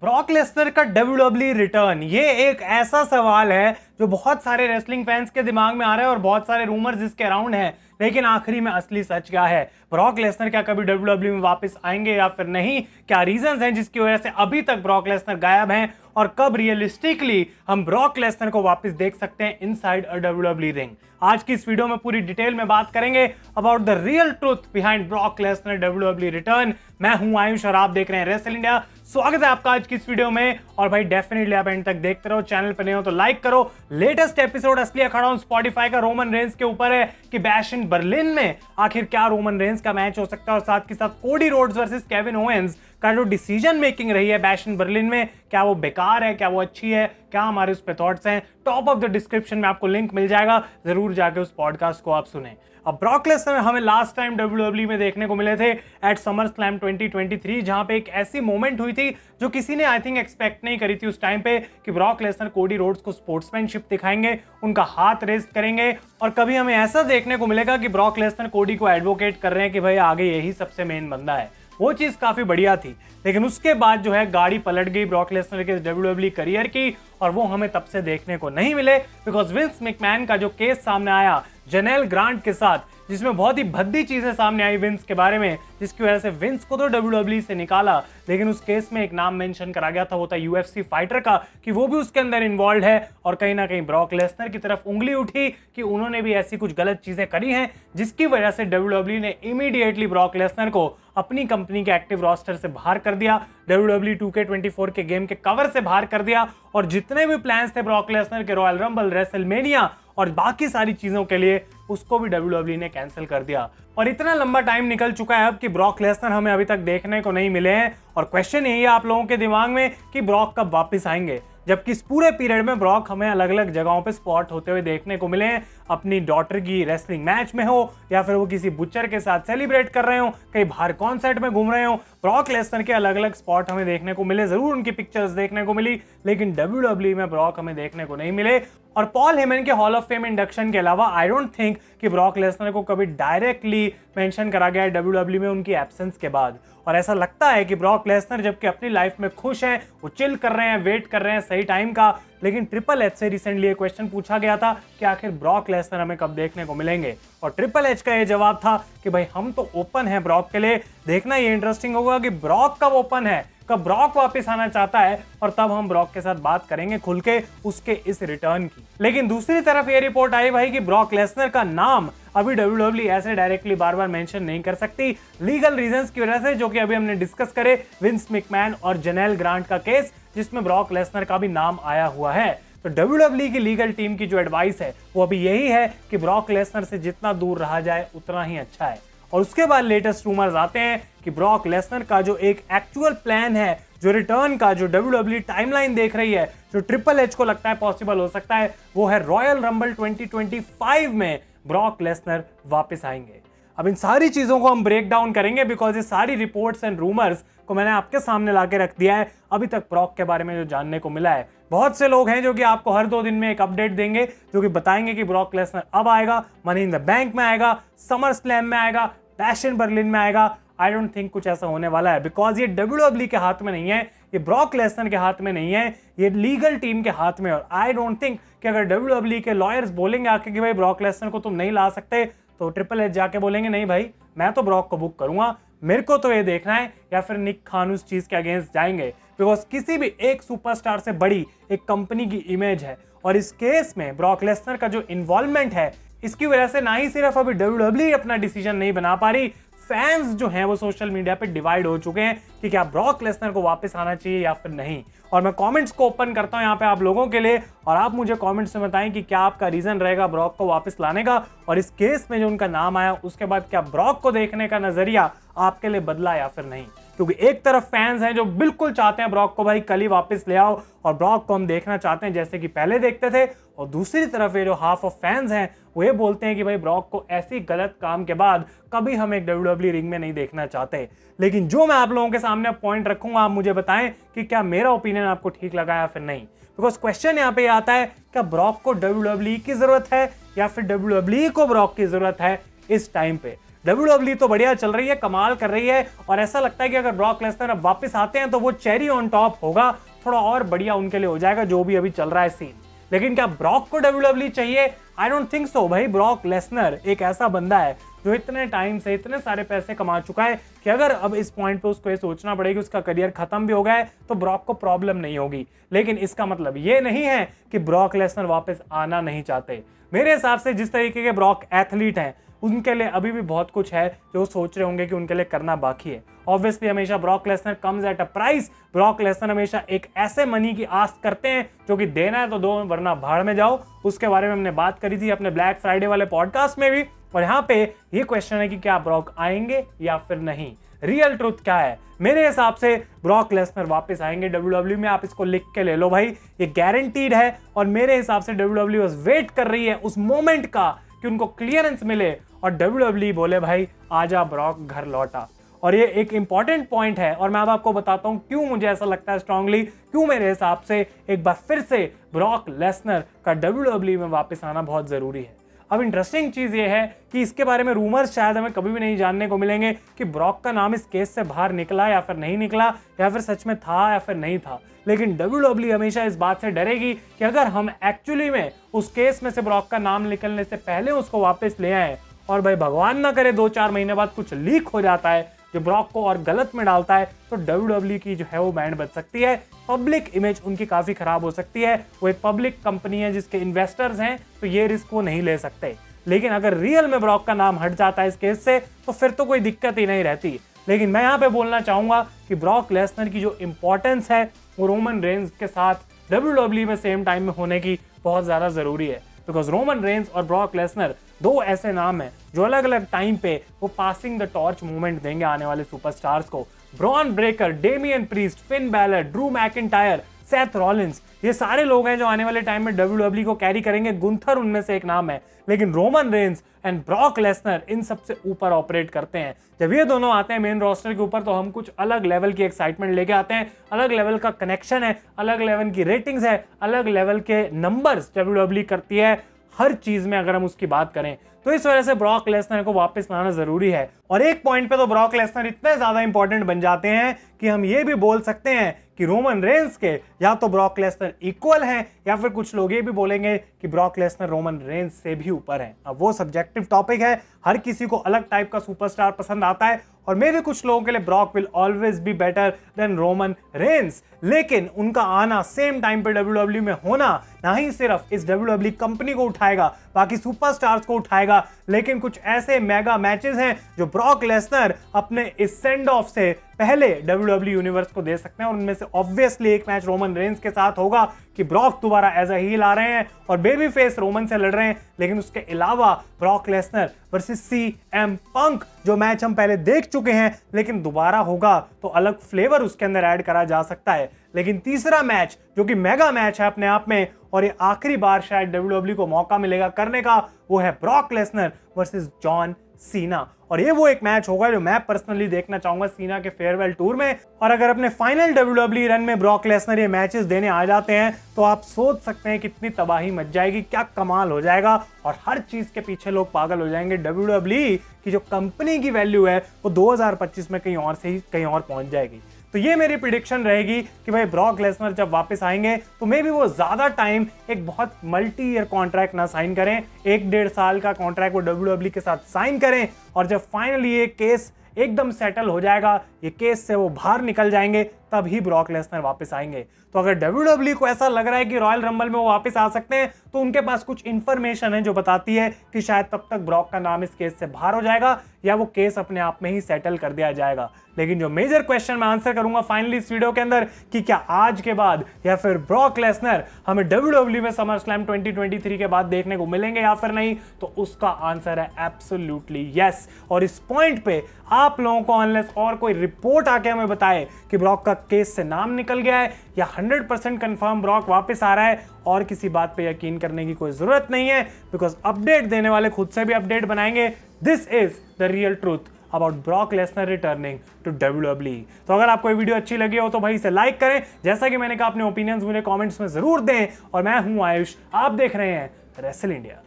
Brock Lesnar का WWE return, ये एक ऐसा सवाल है जो बहुत सारे रेसलिंग फैंस के दिमाग में आ रहा है और बहुत सारे रूमर्स इसके अराउंड हैं। लेकिन आखिरी में असली सच क्या है? ब्रॉक लेसनर क्या कभी WWE में वापस आएंगे या फिर नहीं? क्या रीजंस हैं जिसकी वजह से अभी तक ब्रॉक लेसनर गायब हैं? और कब रियलिस्टिकली हम ब्रॉक लेसनर को वापस देख सकते हैं इनसाइड अ WWE रिंग? आज की इस वीडियो में पूरी डिटेल में बात करेंगे about the real truth behind Brock Lesnar WWE return. मैं हूं आयुष और आप देख रहे हैं रेसल इंडिया। स्वागत है आपका आज की इस वीडियो में। और भाई डेफिनेटली आप एंड तक देखते रहो, चैनल पर नए हो तो लाइक करो। लेटेस्ट एपिसोड असली अखाड़ा ऑन स्पॉटिफाई का रोमन रेंस के ऊपर है कि बैश इन बर्लिन में आखिर क्या रोमन रेंस का मैच हो सकता है, और साथ के साथ Cody Rhodes versus Kevin Owens का जो डिसीजन मेकिंग रही है बैश इन बर्लिन में, क्या वो बेकार है, क्या वो अच्छी है, क्या हमारे उस पे थॉट्स हैं। टॉप ऑफ द डिस्क्रिप्शन में आपको लिंक मिल जाएगा, जरूर जाके उस पॉडकास्ट को आप सुने। अब ब्रॉक लेसनर हमें लास्ट टाइम WWE में देखने को मिले थे एट समर स्लैम 2023, जहां पे एक ऐसी मोमेंट हुई थी जो किसी ने आई थिंक एक्सपेक्ट नहीं करी थी उस टाइम पे, कि ब्रॉक लेसनर कोडी रोड्स को स्पोर्ट्समैनशिप दिखाएंगे, उनका हाथ रेस्ट करेंगे, और कभी हमें ऐसा देखने को मिलेगा कि ब्रॉक लेसनर कोडी को एडवोकेट कर रहे हैं कि भाई आगे यही सबसे मेन बंदा है। वो चीज काफी बढ़िया थी। लेकिन उसके बाद जो है गाड़ी पलट गई ब्रॉक लेसनर के WWE करियर की, और वो हमें तब से देखने को नहीं मिले बिकॉज विंस मैकमैन का जो केस सामने आया जेनेल ग्रांट के साथ, जिसमें बहुत ही भद्दी चीजें सामने आई विंस के बारे में, जिसकी वजह से विंस को तो WWE से निकाला, लेकिन उस केस में एक नाम मेंशन करा गया था, वो था UFC फाइटर का, कि वो भी उसके अंदर इन्वॉल्व है। और कहीं ना कहीं ब्रॉक लेसनर की तरफ उंगली उठी कि उन्होंने भी ऐसी कुछ गलत चीजें करी हैं, जिसकी वजह से WWE ने इमीडिएटली ब्रॉक लेसनर को अपनी कंपनी के एक्टिव रोस्टर से बाहर कर दिया, WWE 2K24 के गेम के कवर से बाहर कर दिया, और जितने भी प्लान्स थे ब्रॉक लेसनर के रॉयल रंबल, रेसलमेनिया और बाकी सारी चीजों के लिए, उसको भी WWE ने कैंसिल कर दिया। और इतना लंबा टाइम निकल चुका है अब कि ब्रॉक लेसनर हमें अभी तक देखने को नहीं मिले हैं, और क्वेश्चन यही है आप लोगों के दिमाग में कि ब्रॉक कब वापस आएंगे, जबकि इस पूरे पीरियड में ब्रॉक हमें अलग अलग जगहों पे स्पॉट होते हुए देखने को मिले हैं। अपनी डॉटर की रेसलिंग मैच में हो, या फिर वो किसी बुचर के साथ सेलिब्रेट कर रहे हो, कहीं बाहर कॉन्सर्ट में घूम रहे हो, ब्रॉक लेसनर के अलग अलग स्पॉट हमें देखने को मिले। जरूर उनकी पिक्चर्स देखने को मिली, लेकिन WWE में ब्रॉक हमें देखने को नहीं मिले। और पॉल हेमन के हॉल ऑफ फेम इंडक्शन के अलावा आई डोंट थिंक कि ब्रॉक लेसनर को कभी डायरेक्टली मेंशन करा गया है WWE में उनकी एब्सेंस के बाद। और ऐसा लगता है कि ब्रॉक लेसनर जबकि अपनी लाइफ में खुश हैं, वो चिल कर रहे हैं, वेट कर रहे हैं सही टाइम का। लेकिन ट्रिपल एच से रिसेंटली एक क्वेश्चन पूछा गया था कि आखिर ब्रॉक लेसनर हमें कब देखने को मिलेंगे, और ट्रिपल एच का ये जवाब था कि भाई हम तो ओपन है ब्रॉक के लिए। देखना ये इंटरेस्टिंग होगा कि ब्रॉक कब ओपन है, कब ब्रॉक वापस आना चाहता है, और तब हम ब्रॉक के साथ बात करेंगे खुल के उसके इस रिटर्न की। लेकिन दूसरी तरफ ये रिपोर्ट आई भाई कि ब्रॉक लेसनर का नाम अभी WWE ऐसे डायरेक्टली बार बार मेंशन नहीं कर सकती, लीगल रीजंस की वजह से, जो कि अभी हमने डिस्कस करे, विंस मैकमैन और जेनेल ग्रांट का केस, जिसमें ब्रॉक लेसनर का भी नाम आया हुआ है। तो WWE की लीगल टीम की जो एडवाइस है वो अभी यही है कि ब्रॉक लेसनर से जितना दूर रहा जाए उतना ही अच्छा है। और उसके बाद लेटेस्ट रूमर्स आते हैं कि ब्रॉक लेसनर का जो एक एक्चुअल प्लान है, जो रिटर्न का जो WWE टाइमलाइन देख रही है, जो ट्रिपल एच को लगता है पॉसिबल हो सकता है, वो है रॉयल रंबल 2025 में ब्रॉक लेसनर वापस आएंगे। अब इन सारी चीजों को हम ब्रेक डाउन करेंगे बिकॉज ये सारी रिपोर्ट्स एंड रूमर्स को मैंने आपके सामने लाके रख दिया है। अभी तक ब्रॉक के बारे में जो जानने को मिला है, बहुत से लोग हैं जो कि आपको हर 2 दिन में एक अपडेट देंगे, जो कि बताएंगे कि ब्रॉक लेसनर अब आएगा, मनी इन द बैंक में आएगा, समर स्लैम में आएगा, बैश इन बर्लिन में आएगा। आई डोंट थिंक कुछ ऐसा होने वाला है, बिकॉज ये WWE के हाथ में नहीं है, ये ब्रॉक लेसनर के हाथ में नहीं है, ये लीगल टीम के हाथ में। और आई डोंट थिंक कि अगर WWE के लॉयर्स बोलेंगे आके कि भाई ब्रॉक लेसनर को तुम नहीं ला सकते, तो ट्रिपल एच जाके बोलेंगे नहीं भाई मैं तो ब्रॉक को बुक करूंगा, मेरे को तो ये देखना है, या फिर निक खान उस चीज के अगेंस्ट जाएंगे। बिकॉज किसी भी एक सुपरस्टार से बड़ी एक कंपनी की इमेज है, और इस केस में ब्रॉक लेसनर का जो इन्वॉल्वमेंट है, इसकी वजह से ना ही सिर्फ अभी WWE अपना डिसीजन नहीं बना पा रही, फैंस जो हैं वो सोशल मीडिया पे डिवाइड हो चुके हैं कि क्या ब्रॉक लेसनर को वापस आना चाहिए या फिर नहीं। और मैं कमेंट्स को ओपन करता हूं यहाँ पे आप लोगों के लिए, और आप मुझे कमेंट्स में बताएं कि क्या आपका रीजन रहेगा ब्रॉक को वापस लाने का, और इस केस में जो उनका नाम आया उसके बाद क्या ब्रॉक को देखने का नजरिया आपके लिए बदला या फिर नहीं। क्योंकि एक तरफ फैंस हैं जो बिल्कुल चाहते हैं ब्रॉक को भाई कल ही वापस ले आओ, और ब्रॉक को हम देखना चाहते हैं जैसे कि पहले देखते थे, और दूसरी तरफ ये जो हाफ ऑफ फैंस हैं वो ये बोलते हैं कि भाई ब्रॉक को ऐसी गलत काम के बाद कभी हम एक WWE रिंग में नहीं देखना चाहते। लेकिन जो मैं आप लोगों के सामने पॉइंट रखूंगा, आप मुझे बताएं कि क्या मेरा ओपिनियन आपको ठीक लगा या फिर नहीं। बिकॉज क्वेश्चन यहाँ पे आता है, क्या ब्रॉक को WWE की जरूरत है या फिर WWE को ब्रॉक की जरूरत है इस टाइम पे। डब्ल्यूडब्ल्यू तो बढ़िया चल रही है, कमाल कर रही है, और ऐसा लगता है कि अगर ब्रॉक लेसनर अब वापस आते हैं तो वो चेरी ऑन टॉप होगा, थोड़ा और बढ़िया उनके लिए हो जाएगा जो भी अभी चल रहा है सीन। लेकिन क्या ब्रॉक को डब्ल्यूडब्ल्यू चाहिए? आई डोंट थिंक सो भाई। ब्रॉक लेसनर एक ऐसा बंदा है जो इतने टाइम से इतने सारे पैसे कमा चुका है कि अगर अब इस पॉइंट पे उसको ये सोचना पड़ेगा उसका करियर खत्म भी हो गया है तो ब्रॉक को प्रॉब्लम नहीं होगी। लेकिन इसका मतलब ये नहीं है कि ब्रॉक लेसनर वापस आना नहीं चाहते। मेरे हिसाब से जिस तरीके के ब्रॉक एथलीट हैं उनके लिए अभी भी बहुत कुछ है जो सोच रहे होंगे कि उनके लिए करना बाकी है। ऑब्वियसली हमेशा Brock Lesnar comes at a price. Brock Lesnar हमेशा एक ऐसे मनी की आस करते हैं जो कि देना है तो दो वरना भाड़ में जाओ। उसके बारे में हमने बात करी थी अपने ब्लैक फ्राइडे वाले पॉडकास्ट में भी। और यहाँ पे ये क्वेश्चन है कि क्या ब्रॉक आएंगे या फिर नहीं। रियल ट्रुथ क्या है? मेरे हिसाब से ब्रॉक लेसनर वापस आएंगे डब्ल्यूडब्ल्यू में। आप इसको लिख के ले लो भाई, ये गारंटीड है। और मेरे हिसाब से डब्ल्यूडब्ल्यू बस वेट कर रही है उस मोमेंट का कि उनको क्लियरेंस मिले और डब्ल्यूडब्ल्यू बोले भाई आजा ब्रॉक घर लौटा। और ये एक इंपॉर्टेंट पॉइंट है और मैं अब आपको बताता हूं क्यों मुझे ऐसा लगता है स्ट्रांगली, क्यों मेरे हिसाब से एक बार फिर से ब्रॉक लेसनर का डब्ल्यूडब्ल्यू में वापस आना बहुत जरूरी है। अब इंटरेस्टिंग चीज ये है कि इसके बारे में रूमर्स शायद हमें कभी भी नहीं जानने को मिलेंगे कि ब्रॉक का नाम इस केस से बाहर निकला या फिर नहीं निकला, या फिर सच में था या फिर नहीं था। लेकिन डब्ल्यूडब्ल्यू हमेशा इस बात से डरेगी कि अगर हम एक्चुअली में उस केस में से ब्रॉक का नाम निकलने से पहले उसको वापस ले आए और भाई भगवान ना करे 2-4 महीने बाद कुछ लीक हो जाता है जो ब्रॉक को और गलत में डालता है, तो डब्ल्यूडब्ल्यू की जो है वो बैंड बच सकती है। पब्लिक इमेज उनकी काफी खराब हो सकती है। वो एक पब्लिक कंपनी है जिसके इन्वेस्टर्स हैं, तो ये रिस्क वो नहीं ले सकते। लेकिन अगर रियल में ब्रॉक का नाम हट जाता है इस केस से तो फिर तो कोई दिक्कत ही नहीं रहती। लेकिन मैं यहाँ पे बोलना चाहूंगा कि ब्रॉक लेसनर की जो इंपॉर्टेंस है वो रोमन रेंज के साथ डब्ल्यूडब्ल्यू में सेम टाइम में होने की बहुत ज्यादा जरूरी है। बिकॉज रोमन रेंज और ब्रॉक लेसनर दो ऐसे नाम हैं जो अलग अलग टाइम पे वो पासिंग द टॉर्च मूवमेंट देंगे आने वाले सुपरस्टार्स को। Bron Breakker, Damien priest, Finn Balor, Drew McIntyre, Seth Rollins, ये सारे लोग हैं जो आने वाले टाइम में डब्ल्यूडब्ल्यू को कैरी करेंगे। गुंथर उनमें से एक नाम है। लेकिन Roman Reigns and Brock Lesnar इन सबसे ऊपर ऑपरेट करते हैं। जब ये दोनों आते हैं मेन रोस्टर के ऊपर तो हम कुछ अलग लेवल की एक्साइटमेंट लेके आते हैं। अलग लेवल का कनेक्शन है, अलग लेवल की रेटिंग्स है, अलग लेवल के नंबर्स डब्ल्यूडब्ल्यू करती है हर चीज में अगर हम उसकी बात करें। तो इस वजह से ब्रॉक लेसनर को वापस लाना जरूरी है। और एक पॉइंट पे तो ब्रॉक लेसनर इतने ज्यादा इंपॉर्टेंट बन जाते हैं कि हम ये भी बोल सकते हैं कि रोमन रेंज के या तो ब्रॉक लेसनर इक्वल हैं या फिर कुछ लोग ये भी बोलेंगे कि ब्रॉक लेसनर रोमन रेंज से भी ऊपर हैं। अब वो सब्जेक्टिव टॉपिक है, हर किसी को अलग टाइप का सुपरस्टार पसंद आता है और मे भी कुछ लोगों के लिए Brock will always be better than Roman Reigns. लेकिन उनका आना सेम टाइम पे डब्ल्यूडब्ल्यू में होना ना ही सिर्फ इस डब्ल्यूडब्ल्यू कंपनी को उठाएगा, बाकी सुपरस्टार्स को उठाएगा, लेकिन कुछ ऐसे मेगा मैचेस हैं जो ब्रॉक लेसनर अपने इस सेंड ऑफ से पहले डब्ल्यूडब्ल्यू यूनिवर्स को दे सकते हैं। और उनमें से ऑब्वियसली एक मैच रोमन रेंज के साथ होगा कि ब्रॉक दोबारा एज अ हील आ रहे हैं और बेबी फेस रोमन से लड़ रहे हैं। लेकिन उसके अलावा Brock Lesnar versus CM Punk जो मैच हम पहले देख चुके हैं, लेकिन दोबारा होगा तो अलग फ्लेवर उसके अंदर ऐड करा जा सकता है। लेकिन तीसरा मैच जो कि मेगा मैच है अपने आप में और ये आखिरी बार शायद डब्ल्यूडब्ल्यू को मौका मिलेगा करने का, वो है Brock Lesnar versus John Cena. और ये वो एक मैच होगा जो मैं पर्सनली देखना चाहूंगा सीना के फेयरवेल टूर में। और अगर अपने फाइनल डब्ल्यूडब्ल्यू रन में ब्रॉक लेसनर ये मैचेस देने आ जाते हैं तो आप सोच सकते हैं कितनी तबाही मच जाएगी, क्या कमाल हो जाएगा और हर चीज के पीछे लोग पागल हो जाएंगे। डब्ल्यूडब्ल्यू की जो कंपनी की वैल्यू है वो 2025 में कहीं और से ही कहीं और पहुंच जाएगी। तो ये मेरी प्रिडिक्शन रहेगी कि भाई ब्रॉक लेसनर जब वापस आएंगे तो मे बी वो ज्यादा टाइम एक बहुत मल्टी ईयर कॉन्ट्रैक्ट ना साइन करें, 1-1.5 साल का कॉन्ट्रैक्ट वो डब्ल्यूडब्ल्यू के साथ साइन करें और जब फाइनली ये केस एकदम सेटल हो जाएगा, ये केस से वो बाहर निकल जाएंगे, तब ही ब्रॉक लेसनर वापस आएंगे। तो अगर डब्ल्यूडब्ल्यू को ऐसा लग रहा है कि रॉयल रंबल में वो वापस आ सकते हैं तो उनके पास कुछ इंफॉर्मेशन है जो बताती है कि शायद तब तक ब्रॉक का नाम इस केस से बाहर हो जाएगा या वो केस अपने आप में ही सेटल कर दिया जाएगा। लेकिन जो मेजर क्वेश्चन मैं आंसर करूंगा फाइनली इस वीडियो के अंदर कि क्या आज के बाद या फिर ब्रॉक लेसनर हमें डब्ल्यूडब्ल्यू में समर स्लैम 2023 के बाद देखने को मिलेंगे या फिर नहीं, तो उसका आंसर है एब्सोल्युटली यस। और इस पॉइंट पे आप लोगों को अनलेस और कोई रिपोर्ट आके हमें बताए कि ब्रॉक का केस से नाम निकल गया है या 100% कंफर्म ब्रॉक वापस आ रहा है, और किसी बात पे यकीन करने की कोई जरूरत नहीं है बिकॉज अपडेट देने वाले खुद से भी अपडेट बनाएंगे। This is the real truth about Brock Lesnar returning to WWE. तो अगर आपको ये वीडियो अच्छी लगी हो तो भाई इसे लाइक करें, जैसा कि मैंने कहा अपने ओपिनियंस मुझे कमेंट्स में जरूर दें। और मैं हूं आयुष, आप देख रहे हैं रेसल इंडिया।